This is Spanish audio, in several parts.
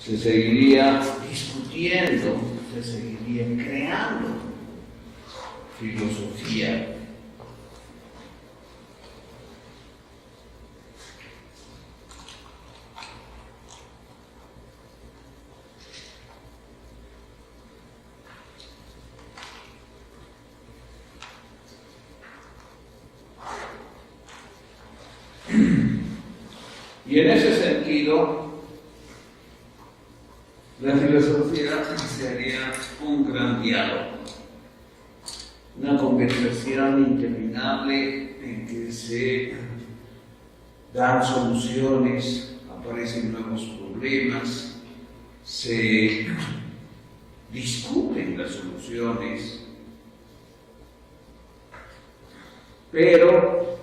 se seguiría discutiendo, se seguiría creando filosofía. Y en ese sentido, la filosofía sería un gran diálogo, una conversación interminable en que se dan soluciones, aparecen nuevos problemas, se discuten las soluciones, pero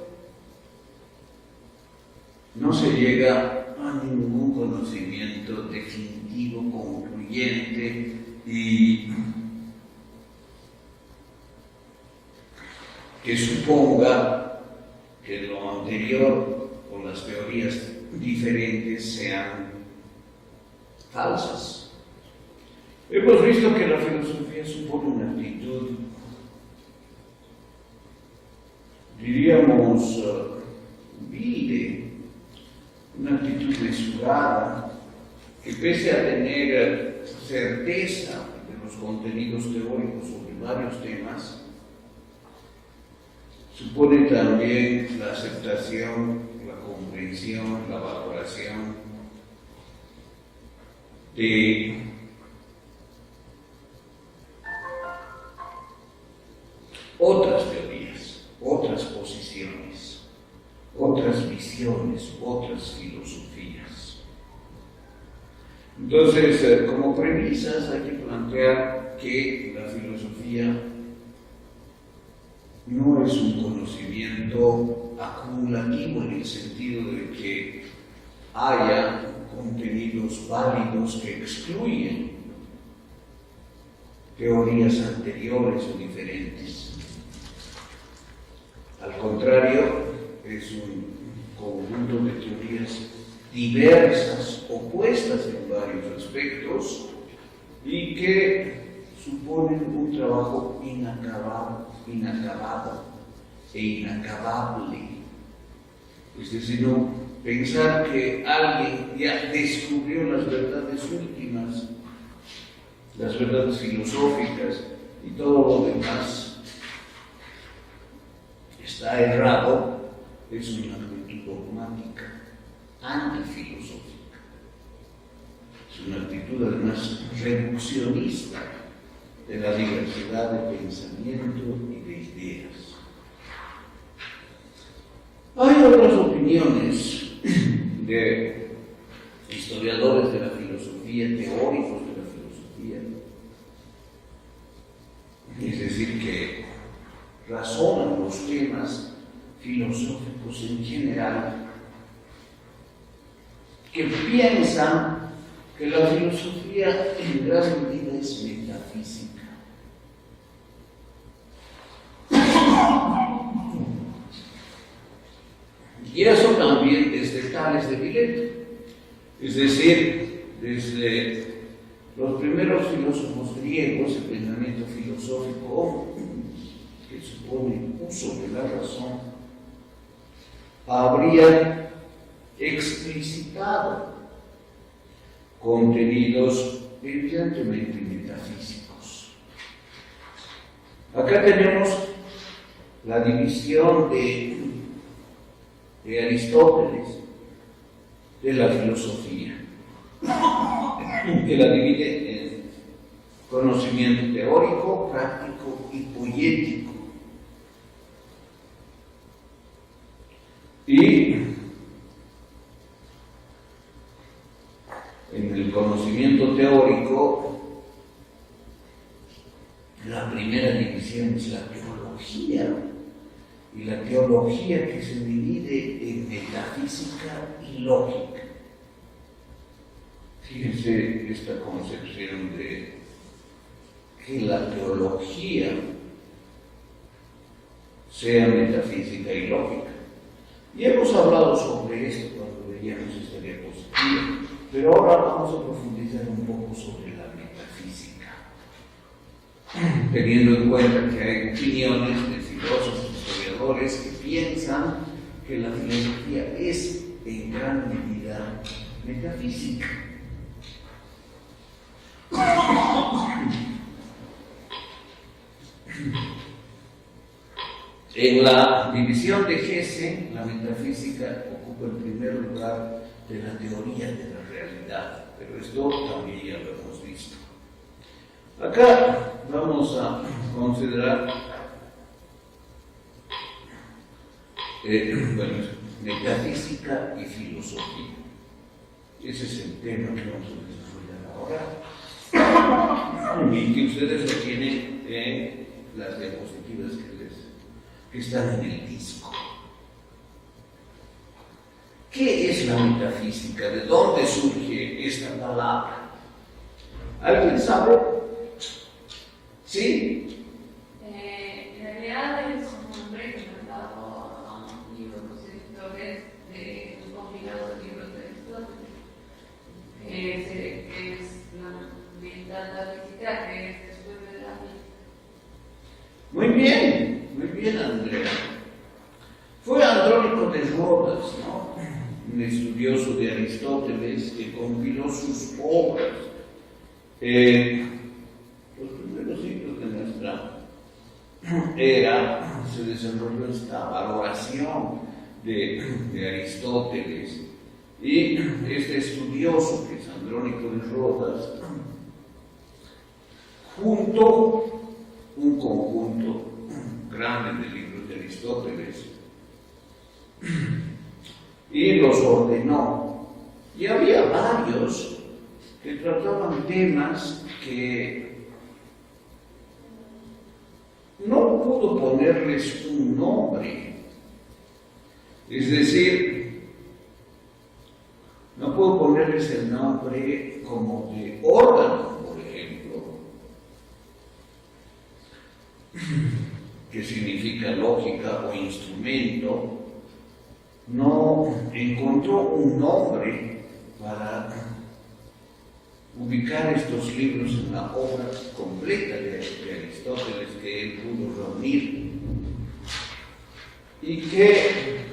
no se llega a ningún conocimiento definitivo, concluyente y que suponga que lo anterior o las teorías diferentes sean falsas. Hemos visto que la filosofía supone una actitud, diríamos, humilde, una actitud mesurada, que pese a tener certeza de los contenidos teóricos sobre varios temas, supone también la aceptación, la comprensión, la valoración de otras teorías, otras posiciones, otras visiones, otras filosofías. Entonces, como premisas hay que plantear que la filosofía no es un conocimiento acumulativo en el sentido de que haya contenidos válidos que excluyen teorías anteriores o diferentes. Al contrario, es un conjunto de teorías diversas, opuestas en varios aspectos y que suponen un trabajo inacabado e inacabable. Es decir, no pensar que alguien ya descubrió las verdades últimas, las verdades filosóficas y todo lo demás está errado, es una actitud dogmática, antifilosófica. Es una actitud además reduccionista de la diversidad de pensamiento y de ideas. Hay otras opiniones de historiadores de la filosofía, teóricos de la filosofía, es decir, que razonan los temas filosóficos en general, que piensan que la filosofía en gran medida es metafísica. Y eso también desde Tales de Mileto, es decir, desde los primeros filósofos griegos, el pensamiento filosófico que supone uso de la razón, habría explicitado contenidos evidentemente metafísicos. Acá tenemos la división de Aristóteles de la filosofía, que la divide en conocimiento teórico, práctico y poético. Y en el conocimiento teórico, la primera división es la teología, y la teología que se divide en metafísica y lógica. Fíjense esta concepción de que la teología sea metafísica y lógica. Y hemos hablado sobre esto cuando veíamos esta diapositiva. Pero ahora vamos a profundizar un poco sobre la metafísica, teniendo en cuenta que hay opiniones de filósofos, historiadores que piensan que la filosofía es en gran medida metafísica. En la división de Hesse, la metafísica ocupa el primer lugar de la teoría de la realidad, pero esto también ya lo hemos visto. Acá vamos a considerar metafísica y filosofía. Ese es el tema que vamos a desarrollar ahora y que ustedes lo tienen en las diapositivas que están en el disco. ¿Qué es la metafísica? ¿De dónde surge esta palabra? ¿Alguien sabe? ¿Sí? En realidad es un nombre que me ha dado a un libro de escritores de un compilado de libros de Aristóteles, que es la física, que es después de la vida. Muy bien, Andrea. Fue Andrónico de Rodas, ¿no? Un estudioso de Aristóteles que compiló sus obras. Los primeros siglos de nuestra era se desarrolló esta valoración de Aristóteles, y este estudioso, que es Andrónico de Rodas, juntó un conjunto grande de libros de Aristóteles y los ordenó. Y había varios que trataban temas que no pudo ponerles un nombre. Es decir, no puedo ponerles el nombre como de órgano, por ejemplo, que significa lógica o instrumento. No encontró un nombre para ubicar estos libros en la obra completa de Aristóteles que él pudo reunir y que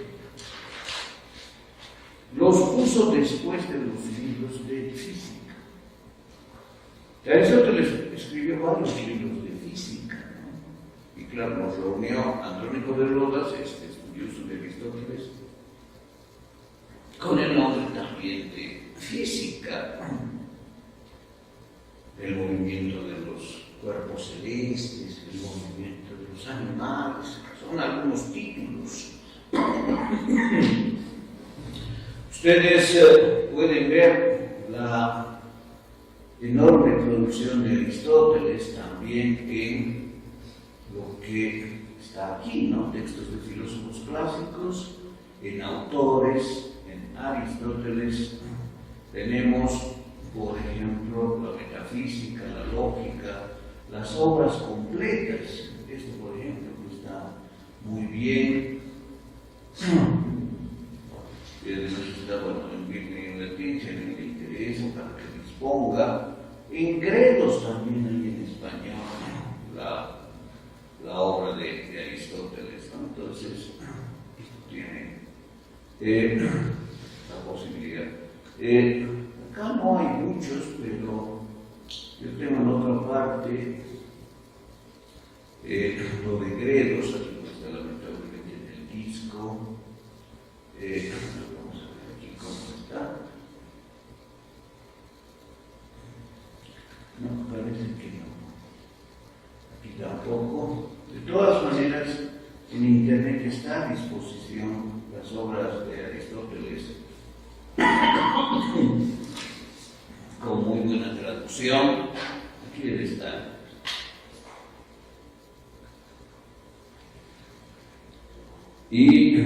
los puso después de los libros de física. Aristóteles escribió varios libros de física, ¿no? Y claro, los reunió Andrónico de Rodas, este estudioso de Aristóteles, con el nombre también de física, el movimiento de los cuerpos celestes, el movimiento de los animales, son algunos títulos. Ustedes pueden ver la enorme producción de Aristóteles también en lo que está aquí, ¿no? Textos de filósofos clásicos, en autores. En Aristóteles tenemos, por ejemplo, la metafísica, la lógica, las obras completas. Esto, por ejemplo, está muy bien. Y además está, bueno, en latín, si a alguien le interesa, para que disponga. En Credos también hay en español la obra de Aristóteles, ¿no? Entonces, esto tiene la posibilidad. Acá no hay muchos, pero yo tengo en otra parte lo de Gredos, aquí está lamentablemente en el disco. Vamos a ver aquí cómo está. No, parece que no. Aquí tampoco. De todas maneras, en internet está a disposición las obras de Aristóteles con muy buena traducción. Aquí debe estar. Y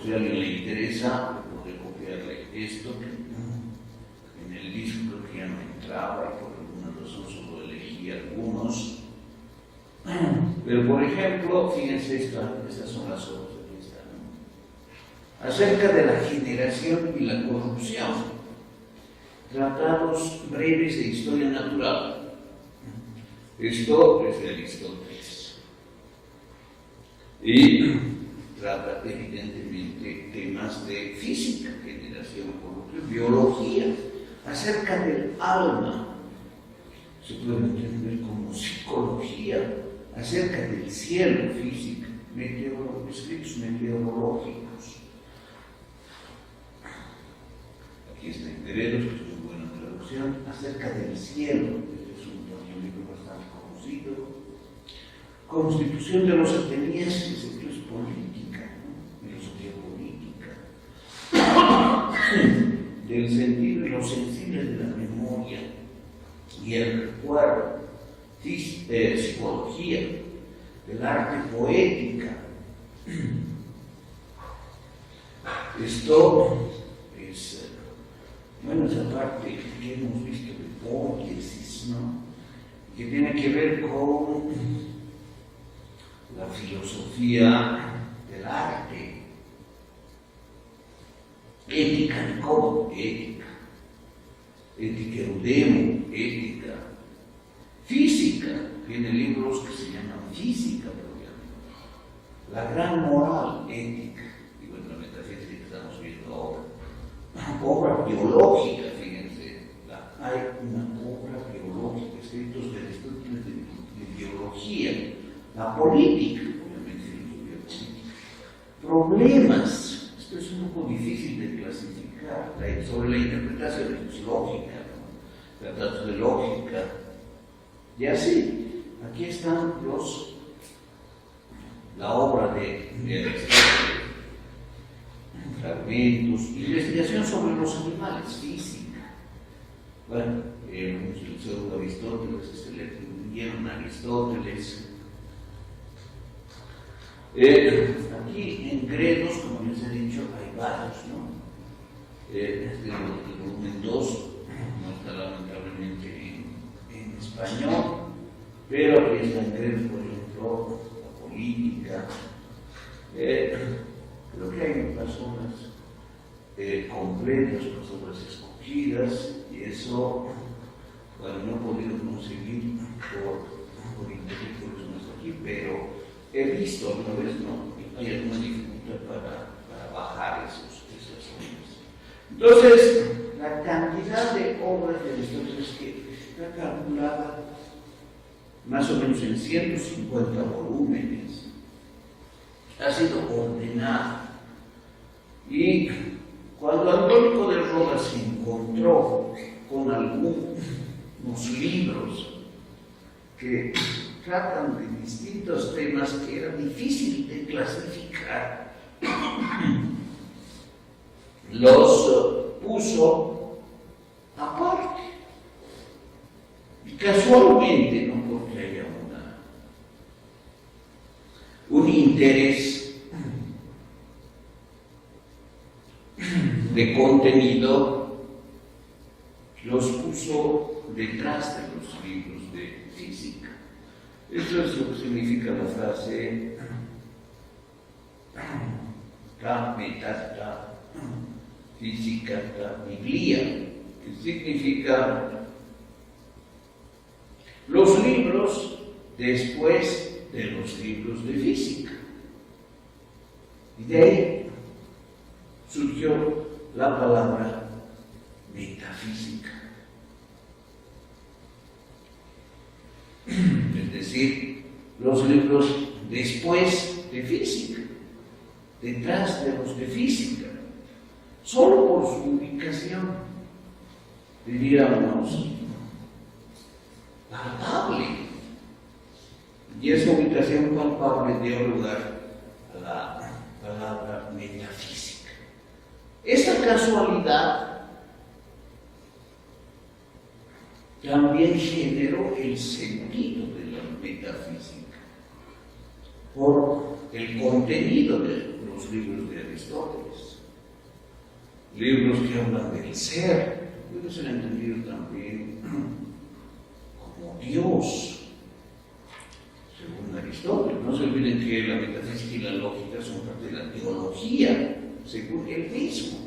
si a alguien le interesa, puede copiarle esto, que en el disco creo que ya no entraba y por alguna razón solo elegí algunos. Pero por ejemplo, fíjense, estas son las obras que están, ¿no? Acerca de la generación y la corrupción. tratados breves de historia natural. Esto es de Aristóteles. Y trata evidentemente temas de física, generación, biología, acerca del alma. Se puede entender como psicología, acerca del cielo, física, escritos meteorológicos. Aquí está Heredos, que es una buena traducción, acerca del cielo. Este es un libro bastante conocido. Constitución de los atenienses, esto es política, ¿no? Filosofía política. Del sentido y los sensibles de la memoria y el recuerdo, psicología, del arte, poética. Esto es, bueno, esa parte que hemos visto de poiesis, ¿no? Que tiene que ver con la filosofía del arte, ética, ¿cómo? Ética eudemo, ética, física, tiene libros que se llaman física, propiamente, la gran moral, ética, y bueno, la metafísica que estamos viendo ahora, obra biológica, fíjense, hay una obra biológica, escritos de estudios de biología, la política, obviamente, filosofía política, problemas, esto es un poco difícil de clasificar, sobre la interpretación lógica, ¿no? Tratados de lógica, y así, aquí están la obra de Aristóteles, fragmentos, investigación sobre los animales, física. Bueno, el pseudo Aristóteles, le atribuyeron a Aristóteles. Aquí en Gredos, como les he dicho, hay varios, ¿no? El volumen 2 no está lamentablemente en español, pero aquí está en Gredos, por ejemplo, la política. Creo que hay unas obras completas, unas obras escogidas, y eso, bueno, no he podido conseguir por internet, por eso no está aquí, pero he visto alguna vez, ¿no? Hay alguna dificultad para bajar esas obras. Entonces, la cantidad de obras de Aristóteles que está calculada más o menos en 150 volúmenes, ha sido ordenada. Y cuando Andrónico de Rodas se encontró con algunos libros que tratan de distintos temas que era difícil de clasificar, los puso aparte. Y casualmente, no porque haya un interés de contenido, los puso detrás de los libros de física. Esto es lo que significa la frase ta metata física ta biblia, que significa los libros después de los libros de física. Y de ahí surgió la palabra metafísica. Es decir, los libros después de física, detrás de los de física, solo por su ubicación, diríamos, palpable. Y esa ubicación palpable dio lugar a la palabra metafísica. Esta casualidad también generó el sentido de la metafísica por el contenido de los libros de Aristóteles. Libros que hablan del ser, puede ser entendido también como Dios, según Aristóteles. No se olviden que la metafísica y la lógica son parte de la teología, según él mismo.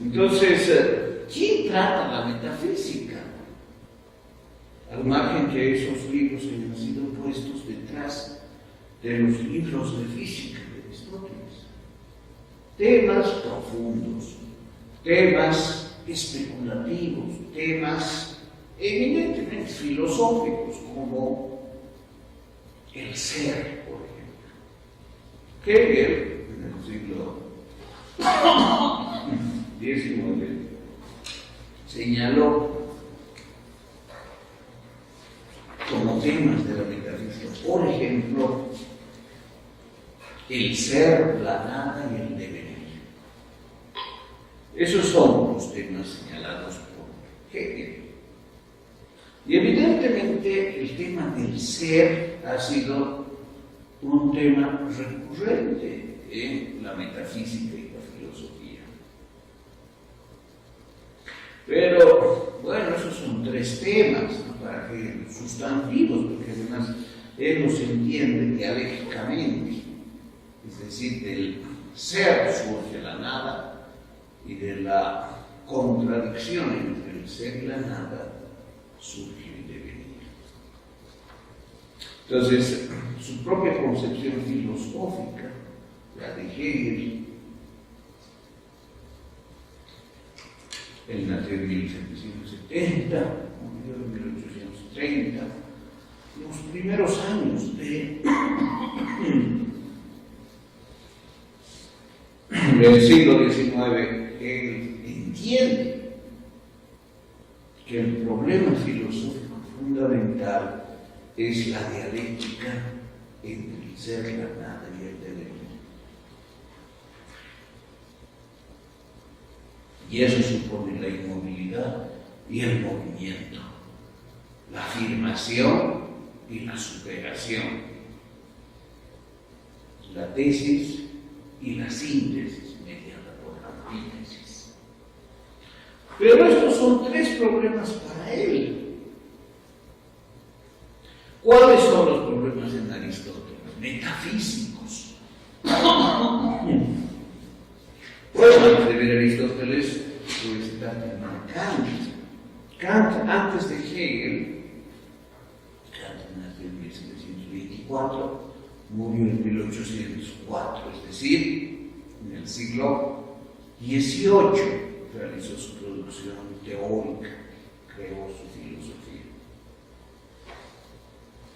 Entonces, ¿quién trata la metafísica? Al margen que esos libros hayan sido puestos detrás de los libros de física de Aristóteles. Temas profundos, temas especulativos, temas eminentemente filosóficos como el ser, por ejemplo. Hegel, en el siglo XIX, señaló como temas de la metafísica, por ejemplo, el ser, la nada y el devenir. Esos son los temas señalados por Hegel. Y evidentemente el tema del ser ha sido un tema recurrente en la metafísica y la filosofía. Pero, bueno, esos son tres temas, ¿no? Para que sustantivos, porque además él los entiende dialécticamente, es decir, del ser surge la nada y de la contradicción entre el ser y la nada surge el devenir. Entonces, su propia concepción filosófica, la de Hegel, él nació en 1770, murió en 1830, los primeros años del siglo XIX, Hegel entiende que el problema filosófico fundamental es la dialéctica entre el ser, la nada y el devenir. Y eso supone la inmovilidad y el movimiento, la afirmación y la superación, la tesis y la síntesis mediada por la antítesis. Pero estos son tres problemas para él. ¿Cuáles son los problemas en Aristóteles? Metafísicos. Bueno, antes de ver Aristóteles, puede citar a Kant. Kant, antes de Hegel, Kant nació en 1724, murió en 1804, es decir, en el siglo XVIII realizó su producción teórica, creó su filosofía.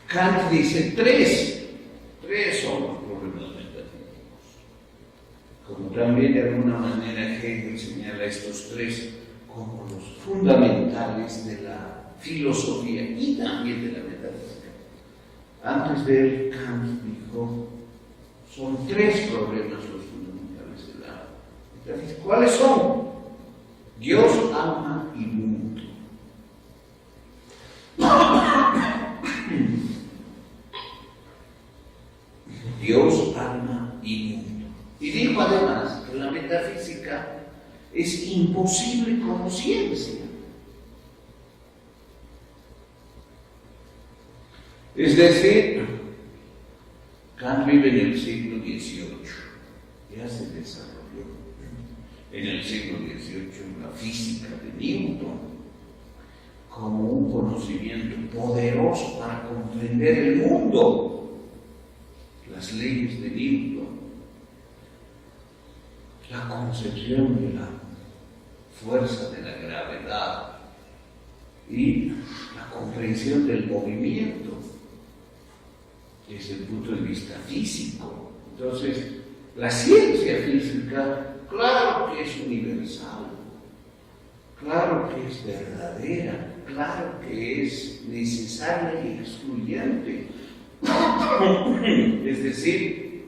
Kant dice tres son los problemas metafísicos. Como también de alguna manera Hegel señala estos tres como los fundamentales de la filosofía y también de la metafísica. Antes de él, Kant dijo, son tres problemas los fundamentales de la metafísica. ¿Cuáles son? Dios, alma y mundo. Dios, alma y mundo. Y dijo además que la metafísica es imposible como ciencia. Es decir, Kant vive en el siglo XVIII, ya se desarrolló en el siglo XVIII la física de Newton como un conocimiento poderoso para comprender el mundo, las leyes de Newton, la concepción de la fuerza de la gravedad y la comprensión del movimiento desde el punto de vista físico. Entonces, la ciencia física, claro que es universal, claro que es verdadera, claro que es necesaria y excluyente. Es decir,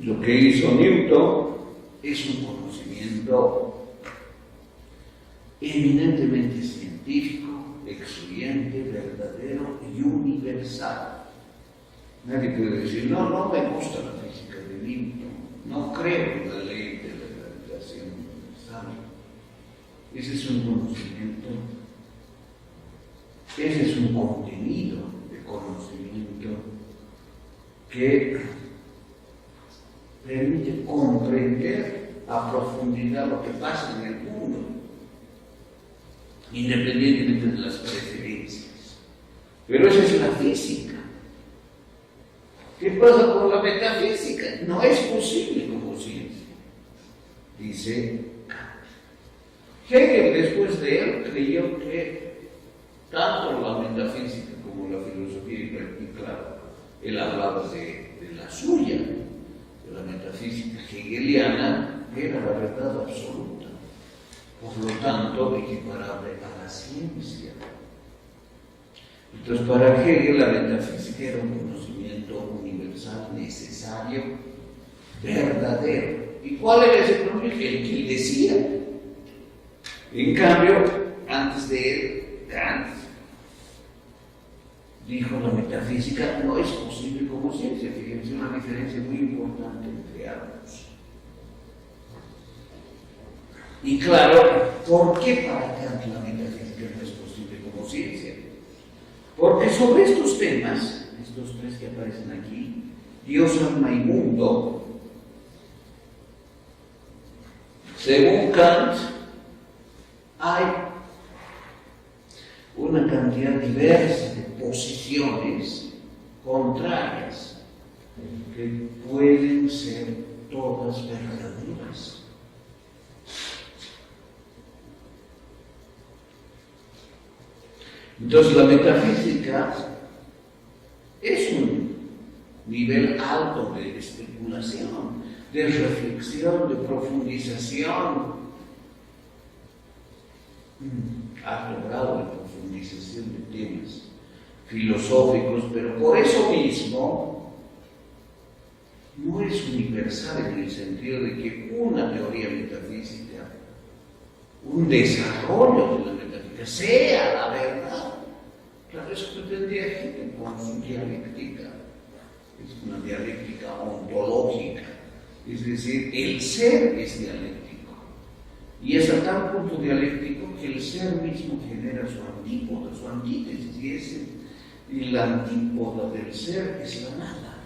lo que hizo Newton es un conocimiento eminentemente científico, excluyente, verdadero y universal. Nadie puede decir, no me gusta la física de Newton, no creo en la ley de la gravitación universal. Ese es un conocimiento, ese es un contenido de conocimiento que permite comprender a profundidad lo que pasa en el mundo, independientemente de las preferencias. Pero esa es la física. ¿Qué pasa con la metafísica? No es posible como ciencia, dice Kant. Hegel, después de él, creyó que tanto la metafísica como la filosofía, y claro, él hablaba de la suya, de la metafísica hegeliana, era la verdad absoluta, por lo tanto equiparable a la ciencia. Entonces, para Hegel la metafísica era un conocimiento universal, necesario, verdadero. ¿Y cuál era ese conocimiento? El que él decía. En cambio, antes de él, Kant dijo: la metafísica no es posible como ciencia. Fíjense, una diferencia muy importante entre ambos. Y claro, ¿por qué para Kant la metafísica no es posible como ciencia? Porque sobre estos temas, estos tres que aparecen aquí, Dios, alma y mundo, según Kant, hay una cantidad diversa de posiciones contrarias que pueden ser todas verdaderas. Entonces, la metafísica es un nivel alto de especulación, de reflexión, de profundización, alto grado de profundización de temas filosóficos, pero por eso mismo no es universal en el sentido de que una teoría metafísica, un desarrollo de la metafísica, sea la verdad. Claro, eso pretendía Hegel con su dialéctica, es una dialéctica ontológica, es decir, el ser es dialéctico, y es a tal punto dialéctico que el ser mismo genera su antípoda, su antítesis, y la antípoda del ser es la nada.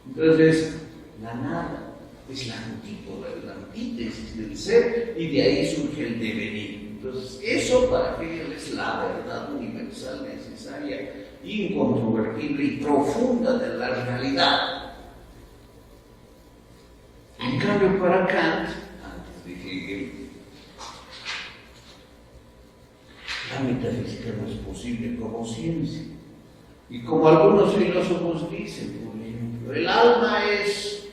Entonces, la nada es la antípoda, la antítesis del ser, y de ahí surge el devenir. Entonces, eso para Hegel es la verdad universal, necesaria, incontrovertible y profunda de la realidad. En cambio, para Kant, antes de Hegel, la metafísica no es posible como ciencia. Y como algunos filósofos dicen, por ejemplo, el alma es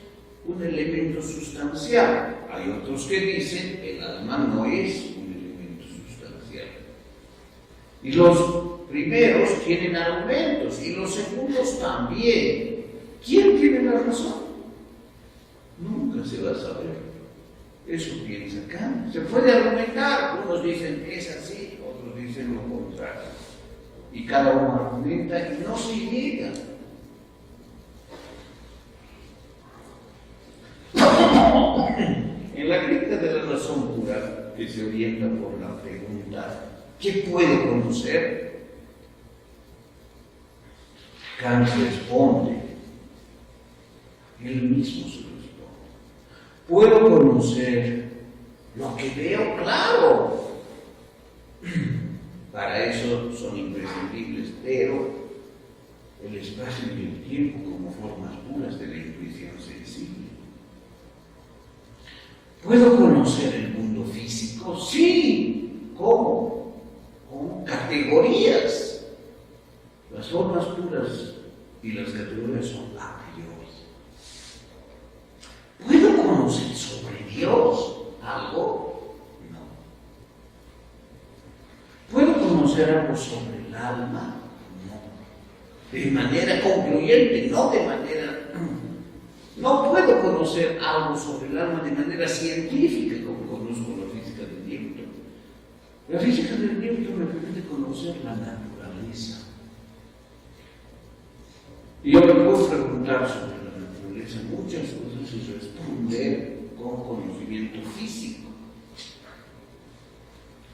un elemento sustancial. Hay otros que dicen el alma no es un elemento sustancial. Y los primeros tienen argumentos y los segundos también. ¿Quién tiene la razón? Nunca se va a saber. Eso piensa Kant. Se puede argumentar. Unos dicen que es así, otros dicen lo contrario. Y cada uno argumenta y no se niega. En la crítica de la razón pura, que se orienta por la pregunta ¿qué puedo conocer?, Kant responde, él mismo se responde: puedo conocer lo que veo claro. Para eso son imprescindibles, pero el espacio y el tiempo como formas puras de la intuición sensible. ¿Puedo conocer el mundo físico? Sí. ¿Cómo? Con categorías. Las formas puras y las categorías son a priori. ¿Puedo conocer sobre Dios algo? No. ¿Puedo conocer algo sobre el alma? No. De manera concluyente, no de manera... No puedo conocer algo sobre el alma de manera científica como conozco la física de Newton. La física de Newton me permite conocer la naturaleza. Y yo me puedo preguntar sobre la naturaleza muchas cosas y responder con conocimiento físico.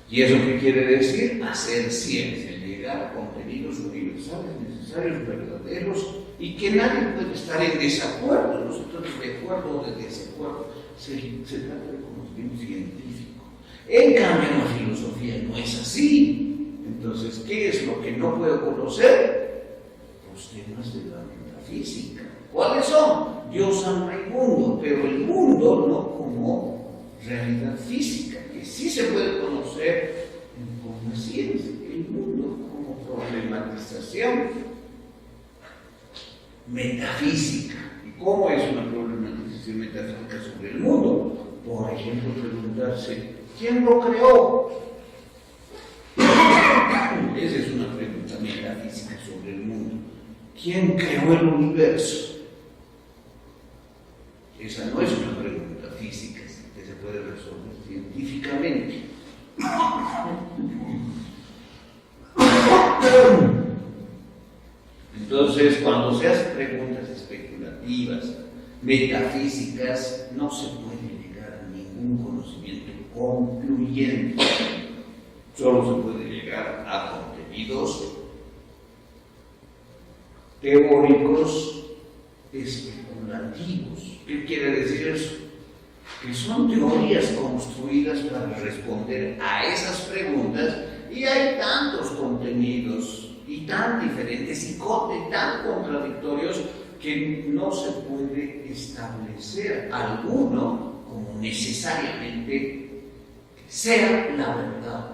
¿Y eso qué quiere decir? Hacer ciencia, llegar a contenidos universales, necesarios, verdaderos, y que nadie puede estar en desacuerdo. Nosotros acuerdo o de desacuerdo. Se trata de conocimiento científico. En cambio, la filosofía no es así. Entonces, ¿qué es lo que no puedo conocer? Los temas de la metafísica. ¿Cuáles son? Dios, alma y mundo, pero el mundo no como realidad física, que sí se puede conocer con la ciencia, el mundo como problematización metafísica. ¿Y cómo es una problematización metafísica sobre el mundo? Por ejemplo, preguntarse, ¿quién lo creó? Esa es una pregunta metafísica sobre el mundo. ¿Quién creó el universo? Esa no es una pregunta física que se puede resolver científicamente. Entonces, cuando se hacen preguntas especulativas, metafísicas, no se puede llegar a ningún conocimiento concluyente. Solo se puede llegar a contenidos teóricos especulativos. ¿Qué quiere decir eso? Que son teorías construidas para responder a esas preguntas, y hay tantos contenidos y tan diferentes y tan contradictorios que no se puede establecer alguno como necesariamente sea la verdad,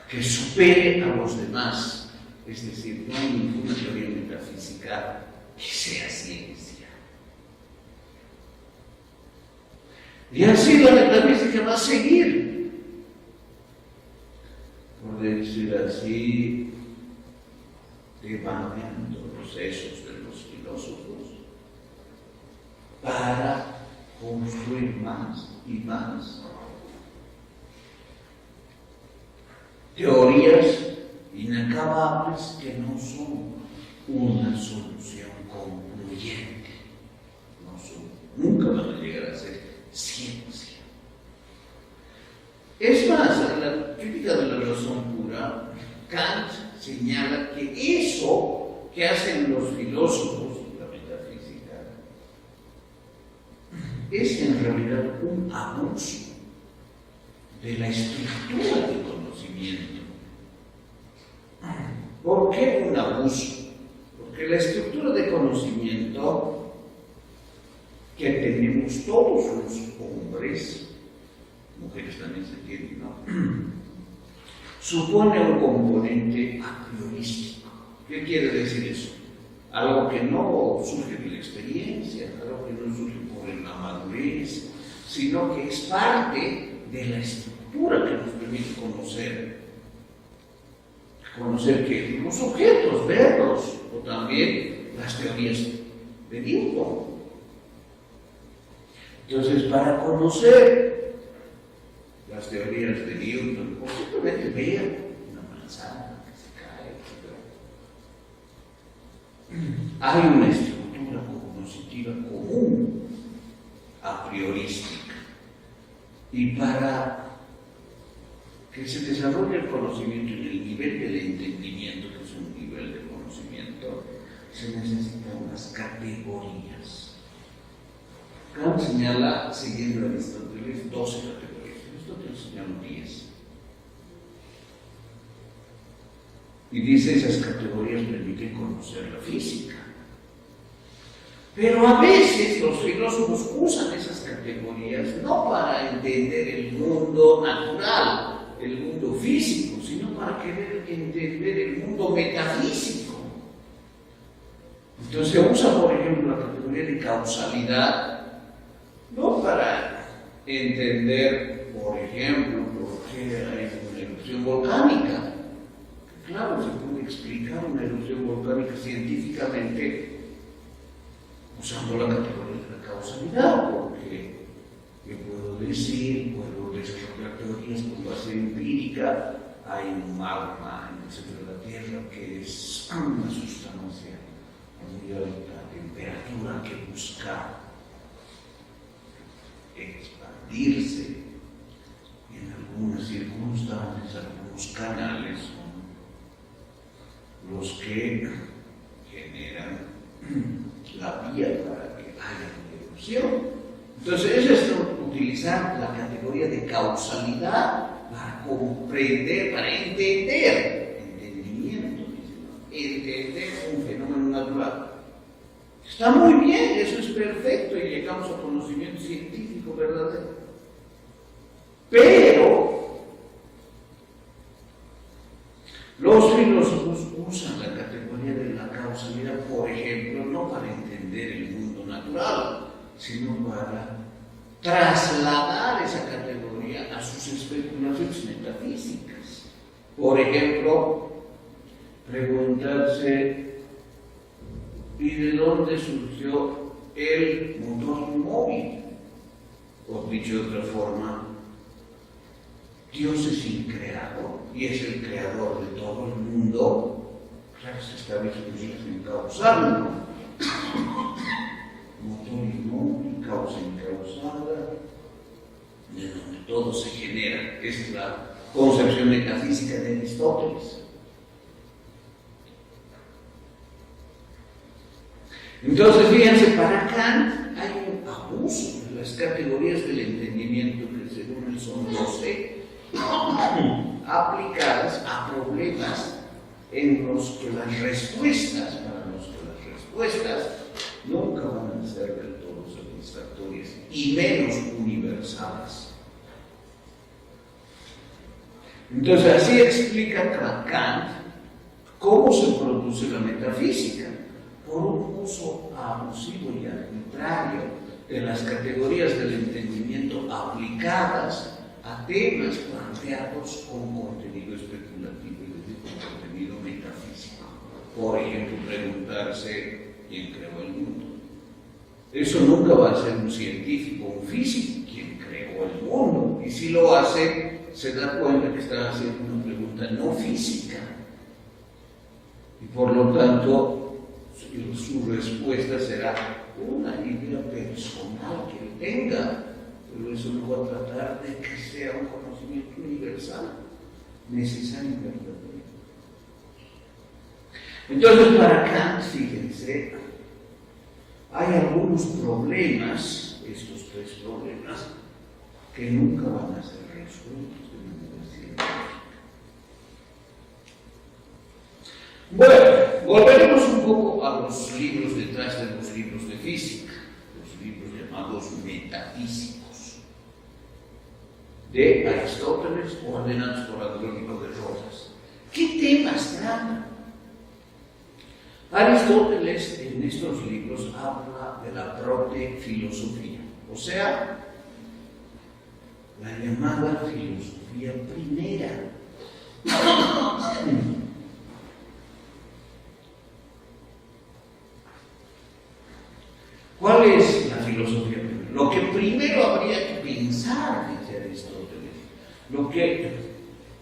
que supere a los demás. Es decir, no hay ninguna teoría metafísica que sea ciencia. Y así la metafísica va a seguir, por decir así, devaluando los hechos de los filósofos para construir más y más teorías inacabables que no son una solución concluyente, nunca van a llegar a ser ciencia. Es más, en la crítica de la razón pura, Kant señala que eso que hacen los filósofos, la metafísica, es en realidad un abuso de la estructura del conocimiento. ¿Por qué un abuso? Porque la estructura de conocimiento que tenemos todos los hombres, mujeres también se entienden, ¿no?, supone un componente a priorístico. ¿Qué quiere decir eso? Algo que no surge de la experiencia, algo que no surge por la madurez, sino que es parte de la estructura que nos permite conocer que los objetos, verlos, o también las teorías de Newton. Entonces, para conocer las teorías de Newton, o simplemente ver una manzana que se cae, hay una estructura cognoscitiva común, a priorística. Y para que se desarrolle el conocimiento en el nivel del entendimiento, que es un nivel de conocimiento, se necesitan unas categorías. Kant señala, siguiendo a Aristóteles, 12 categorías. Aristóteles señala 10. Y dice, esas categorías permiten conocer la física. Pero a veces los filósofos usan esas categorías no para entender el mundo natural, el mundo físico, sino para querer entender el mundo metafísico. Entonces se usa, por ejemplo, la categoría de causalidad, no para entender, por ejemplo, por qué hay una erupción volcánica. Claro, se puede explicar una erupción volcánica científicamente usando la categoría de la causalidad, porque yo puedo decir, puedo desarrollar teorías con base empírica. Hay un magma en el centro de la Tierra que es una sustancia a muy alta temperatura que busca expandirse. En algunas circunstancias, algunos canales son los que generan la vía para que haya una explicación. Entonces, ellos es utilizar la categoría de causalidad para comprender, para entender, entendimiento, entender un fenómeno natural. Está muy bien, eso es perfecto y llegamos a conocimiento científico verdadero. Pero los filósofos usan la categoría de la causalidad, por ejemplo, no para entender el mundo natural, sino para trasladar esa categoría a sus especulaciones metafísicas. Por ejemplo, preguntarse, ¿y de dónde surgió el motor móvil? O dicho de otra forma, Dios es increador y es el creador de todo el mundo. Claro, se establece en causal, ¿no? Motor inmóvil, causa incausada, de donde todo se genera. Esa es la concepción metafísica de Aristóteles. Entonces, fíjense, para Kant hay un abuso de las categorías del entendimiento, que según él son 12, aplicadas a problemas en los que las respuestas, nunca van a ser del todo satisfactorias y menos universales. Entonces, así explica Kant cómo se produce la metafísica, por un uso abusivo y arbitrario de las categorías del entendimiento aplicadas a temas planteados con contenido especulativo, es decir, con contenido metafísico. Por ejemplo, preguntarse quién creó el mundo. Eso nunca va a ser un científico, un físico, quien creó el mundo. Y si lo hace, se da cuenta que está haciendo una pregunta no física. Y por lo tanto, su respuesta será una idea personal que él tenga, pero eso no va a tratar de que sea un conocimiento universal, necesario y verdadero. Entonces, para Kant, fíjense, hay algunos problemas, estos 3 problemas, que nunca van a ser resueltos de manera científica. Bueno, volveremos un poco a los libros detrás de los libros de física, los libros llamados metafísicos, de Aristóteles, ordenados por Andrónico de Rodas. ¿Qué temas tratan? Aristóteles en estos libros habla de la protefilosofía, o sea, la llamada filosofía primera. ¿Cuál es la filosofía primera? Lo que primero habría que pensar, dice Aristóteles, lo que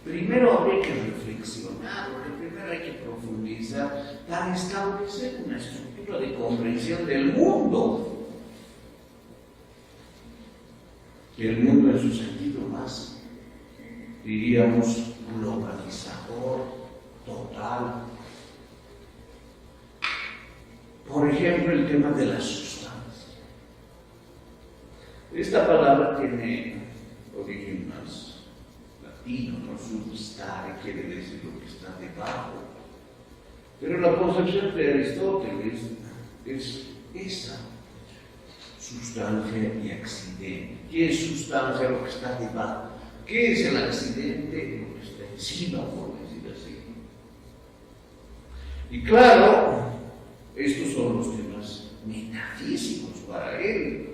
primero habría que reflexionar, lo que primero hay que profundizar para establecer una estructura de comprensión del mundo. El mundo en su sentido más, diríamos, globalizador, total. Por ejemplo, el tema de las sustancias. Esta palabra tiene origen más latino, ¿no? Substare quiere decir lo que está debajo. Pero la concepción de Aristóteles es esa, sustancia y accidente. ¿Qué es sustancia? Lo que está debajo. ¿Qué es el accidente? Lo que está encima, por decir así. Y claro, estos son los temas metafísicos para él,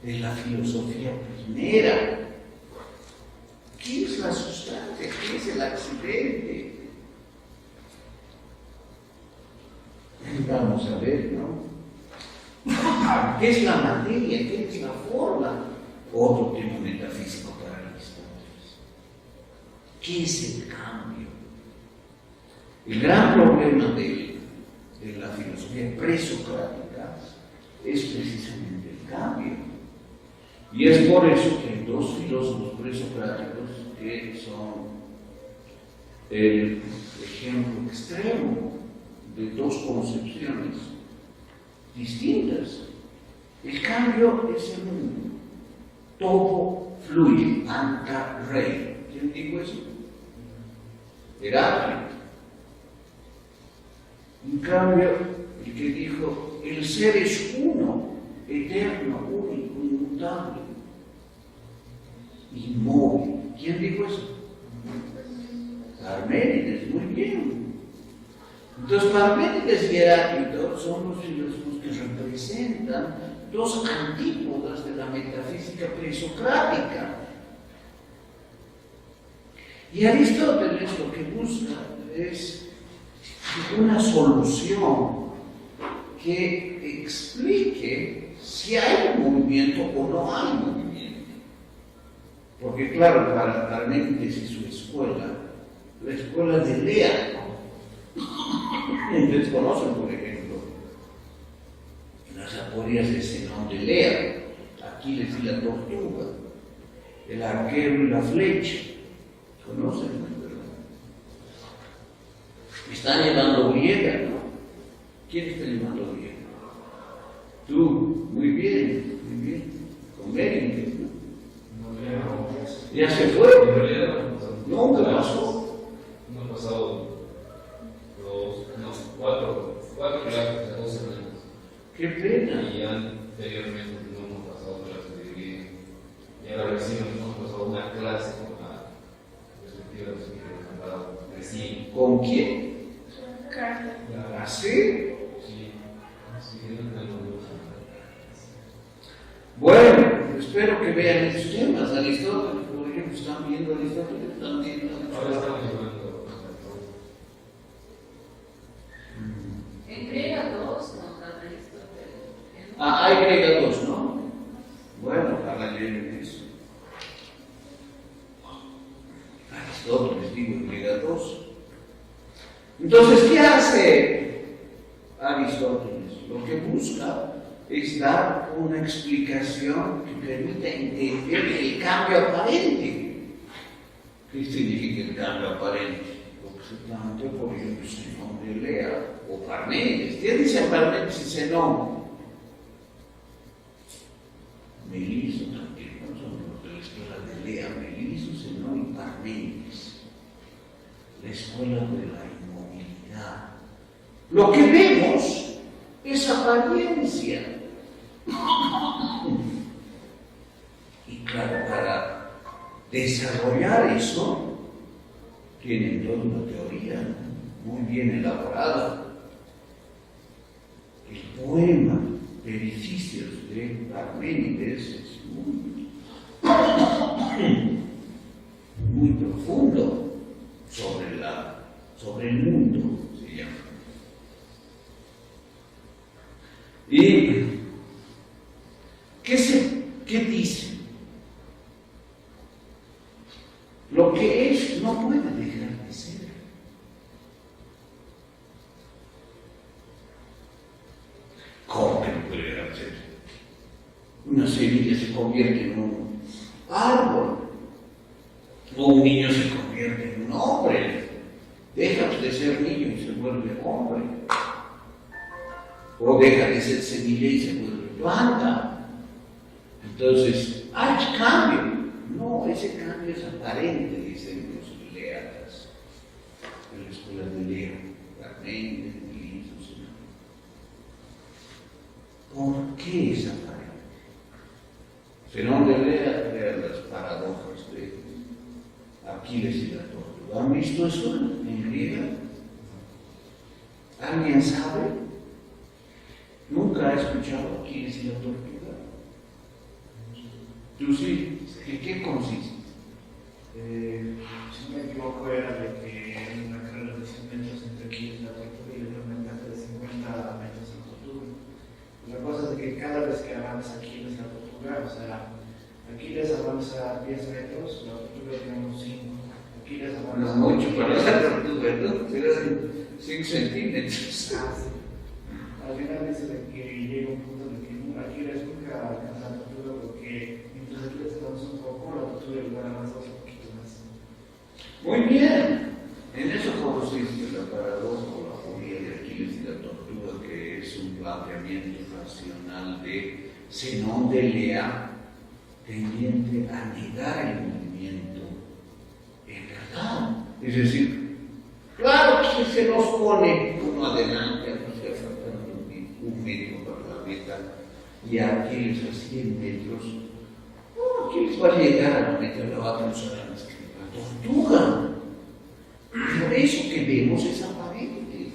de la filosofía primera. ¿Qué es la sustancia? ¿Qué es el accidente? Vamos a ver, ¿no? ¿Qué es la materia? ¿Qué es la forma? Otro tema metafísico para Aristóteles. ¿Qué es el cambio? El gran problema de la filosofía presocrática es precisamente el cambio. Y es por eso que hay 2 filósofos presocráticos que son el ejemplo extremo de 2 concepciones distintas. El cambio es el mundo. Todo fluye, anta rey. ¿Quién dijo eso? Heráclito. En cambio, el que dijo, el ser es uno, eterno, único, inmutable, inmóvil. ¿Quién dijo eso? Parménides, muy bien. Entonces, Parménides y Heráclito son los filósofos que representan dos antípodas de la metafísica presocrática. Y Aristóteles lo que busca es una solución que explique si hay un movimiento o no hay movimiento. Porque claro, para Parménides y su escuela, la escuela de Lea, ustedes conocen, por ejemplo, las aporías de Zenón de Lea, Aquiles y la tortuga, el arquero y la flecha. ¿Conocen, verdad? Están llevando griega, ¿no? ¿Quién está llevando griega? Tú, muy bien, con Berenguer, ¿no? Ya se fue. Nunca pasó. No han pasado cuatro clases, 2 semanas. Qué pena. Y anteriormente no hemos pasado clases de griego. Y ahora recién hemos pasado una clase con la perspectiva de los que han dado recién. ¿Con quién? Carla. ¿Así? Sí, no tenemos mucho. Bueno, espero que vean estos temas. Aristóteles, por ejemplo, están viendo Aristóteles, están viendo. Ahora estamos llevando. En griega 2 nos da Aristóteles. Hay griega 2, ¿no? Bueno, para leer eso. Aristóteles, digo, en griega 2. Entonces, ¿qué hace Aristóteles? Lo que busca es dar una explicación que permita entender el cambio aparente. ¿Qué significa el cambio aparente? Lo que se plantea, por ejemplo, Zenón de Lea o Parménides. ¿Qué dicen Parménides y Zenón? Meliso, también, no son los de la escuela de Lea, Meliso, Zenón y Parménides. La escuela de la inmovilidad. Lo que vemos es apariencia. Y claro, para desarrollar eso, tienen toda una teoría muy bien elaborada. El poema Pericistios de Parménides es muy profundo sobre el mundo, se llama. ¿Y qué dice? Lo que es no puede dejar de ser. ¿Cómo que no puede dejar de ser? Una semilla se convierte en un árbol, o un niño se convierte en un hombre. Deja de ser niño y se vuelve hombre. O deja de ser semilla y se vuelve planta. Entonces, hay cambio. No, ese cambio es aparente, dicen los leatas, en la escuela de Lea, Parménides, Meliso. ¿Por qué es aparente? Zenón de Lea crea las paradojas de Aquiles y la tortuga. ¿Han visto eso en griega? ¿Alguien sabe? ¿Nunca ha escuchado Aquiles y la tortuga? ¿Tú sí? ¿En qué consiste? Si no me equivoco, era de que hay una carrera de 100 metros entre Aquiles y la tortuga y otro ventaja de 50 metros en tortuga. La cosa es que cada vez que avanza Aquiles la tortuga, o sea, Aquiles avanza 10 metros, la tortuga digamos 5. Aquiles avanza. No mucho para la tortuga, ¿no? Serán 5 centímetros. Al final dice de que llega un punto de que Aquiles nunca alcanza la tortuga porque mientras Aquiles avanza un poco, la tortuga igual avanza un poquito más. Muy bien. En eso consiste la paradoja o la teoría de Aquiles y la tortuga, que es un planteamiento racional racional de Zenón de Lea, tendiente a negar el movimiento en verdad. Es decir, claro que se nos pone uno adelante, no sea faltando un metro para la meta, y Aquiles a 100 metros. No, Aquiles va a llegar a la meta, la va a cruzar a la tortuga. Por eso que vemos es aparente.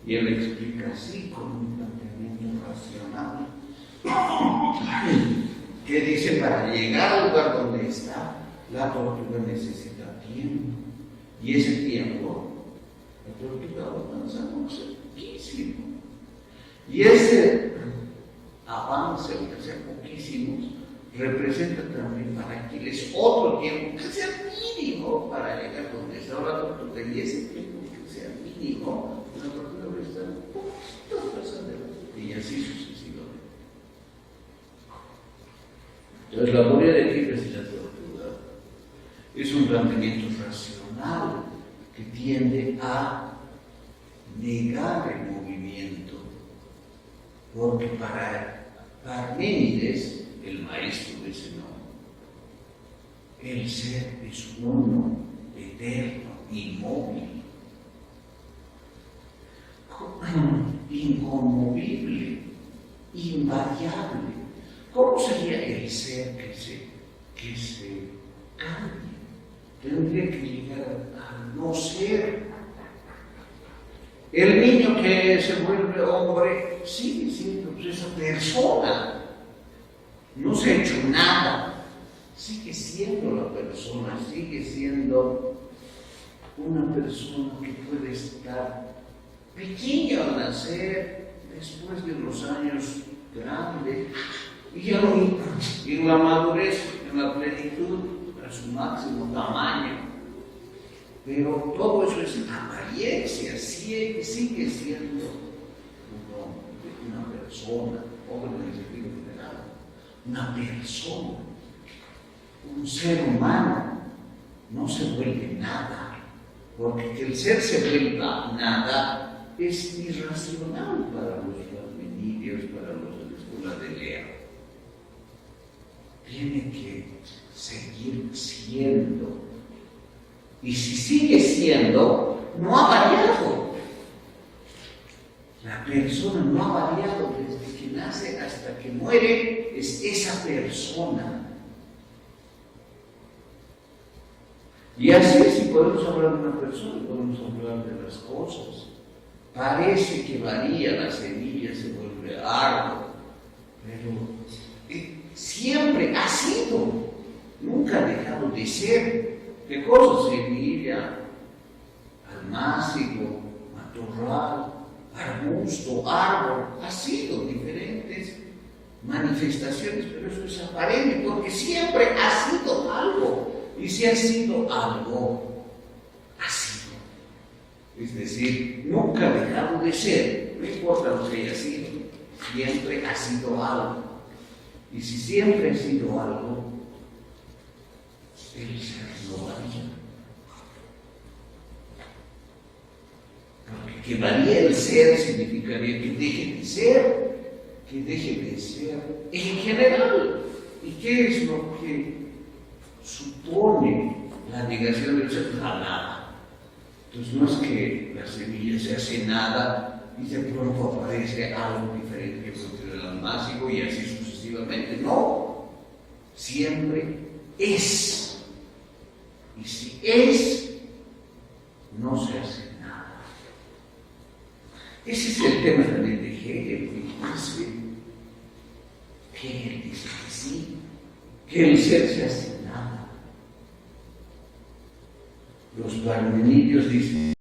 Y él explica así, con un planteamiento racional, que dice, para llegar al lugar donde está, la tortuga necesita tiempo. Y ese tiempo, la tortuga va avanzando poquísimo. Y ese avance, aunque sea poquísimo, representa también para Aquiles otro tiempo que sea mínimo para llegar donde está la tortuga. Y ese tiempo que sea mínimo, la tortuga va a estar un poquito más adelante. Y así sucesivamente. Entonces, la teoría de Aquiles y la tortuga es un planteamiento racional que tiende a negar el movimiento, porque para Parménides, el maestro de Zenón, el ser es uno, eterno, inmóvil, inconmovible, invariable. ¿Cómo sería el ser que se cambia? Tendría que llegar a no ser. El niño que se vuelve hombre sigue siendo esa persona. No se ha hecho nada. Sigue siendo la persona, sigue siendo una persona que puede estar pequeño al nacer, después de los años grande, y ya en la madurez, en la plenitud, a su máximo tamaño. Pero todo eso es apariencia, sigue siendo una persona, hombre en el sentido general, una persona, un ser humano, no se vuelve nada, porque que el ser se vuelva nada es irracional para los parmenidios, para los de la escuela de Lea. Tiene que seguir siendo. Y si sigue siendo, no ha variado. La persona no ha variado desde que nace hasta que muere, es esa persona. Y así, si podemos hablar de una persona, podemos hablar de las cosas. Parece que varía, la semilla se vuelve árbol, pero siempre ha sido, nunca ha dejado de ser. ¿Qué cosa? Semilla, almácigo, matorral, arbusto, árbol, ha sido diferentes manifestaciones, pero eso es aparente porque siempre ha sido algo. Y si ha sido algo, ha sido. Es decir, nunca ha dejado de ser, no importa lo que haya sido, siempre ha sido algo. Y si siempre ha sido algo, el ser no varía. Porque que varíe el ser significaría que deje de ser en general. ¿Y qué es lo que supone la negación del ser? La nada. Entonces no es que la semilla se hace nada y de pronto aparece algo diferente que del almácigo y así sucesivamente. No, siempre es. Y si es, no se hace nada. Ese es el tema también de Hegel. Hegel dice que sí, que el ser se hace nada. Los parmenidios dicen